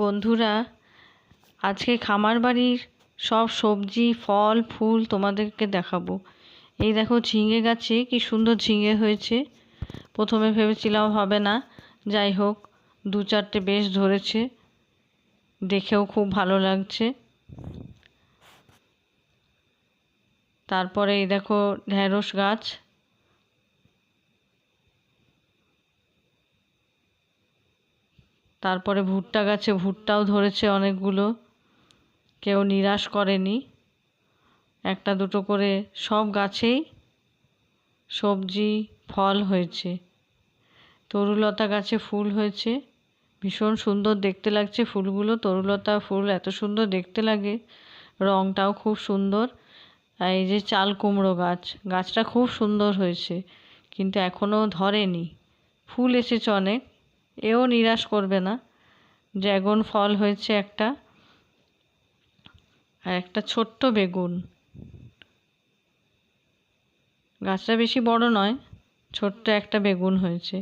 বন্ধুরা, আজকে খামার বাড়ির সব সবজি ফল ফুল তোমাদেরকে দেখাবো। এই দেখো, ঝিঙে গাছে কি সুন্দর ঝিঙে হয়েছে। প্রথমে ভেবেছিলাম হবে না, যাই হোক দু চারটে বেশ ধরেছে, দেখেও খুব ভালো লাগছে। তারপরে এই দেখো ঢেঁড়স গাছ, তারপরে ভুট্টা গাছে ভুট্টাও ধরেছে অনেকগুলো, কেউ নিরাশ করেনি। একটা দুটো করে সব গাছেই সবজি ফল হয়েছে। তরুলতা গাছে ফুল হয়েছে, ভীষণ সুন্দর দেখতে লাগছে ফুলগুলো। তরুলতা ফুল এত সুন্দর দেখতে লাগে, রঙটাও খুব সুন্দর। আর এই যে চাল কুমড়ো গাছ, গাছটা খুব সুন্দর হয়েছে কিন্তু এখনও ধরেনি, ফুল এসেছে অনেক, এও নিরাশ করবে না। ড্রাগন ফল হয়েছে একটা, আর একটা ছোট্ট বেগুন। গাছটা বেশি বড় নয়, ছোট্ট একটা বেগুন হয়েছে।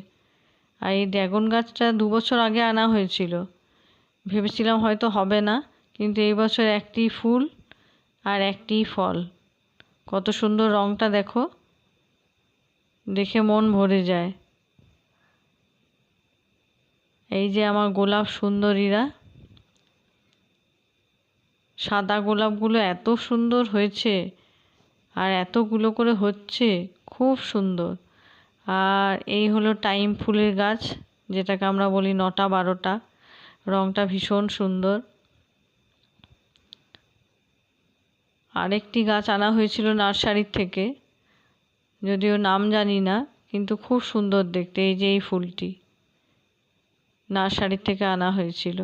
আর এই ড্রাগন গাছটা 2 বছর আগে আনা হয়েছিল, ভেবেছিলাম হয়তো হবে না, কিন্তু এই বছর একটি ফুল আর একটি ফল। কত সুন্দর রঙটা দেখো, দেখে মন ভরে যায়। এই যে আমার গোলাপ সুন্দরীরা, সাদা গোলাপগুলো এত সুন্দর হয়েছে আর এতগুলো করে হচ্ছে, খুব সুন্দর। আর এই হলো টাইম ফুলের গাছ, যেটাকে আমরা বলি 9টা 12টা, রঙটা ভীষণ সুন্দর। আরেকটি গাছ আনা হয়েছিল নার্সারির থেকে, যদিও নাম জানি না, কিন্তু খুব সুন্দর দেখতে। এই যে এই ফুলটি নার্সারির থেকে আনা হয়েছিল।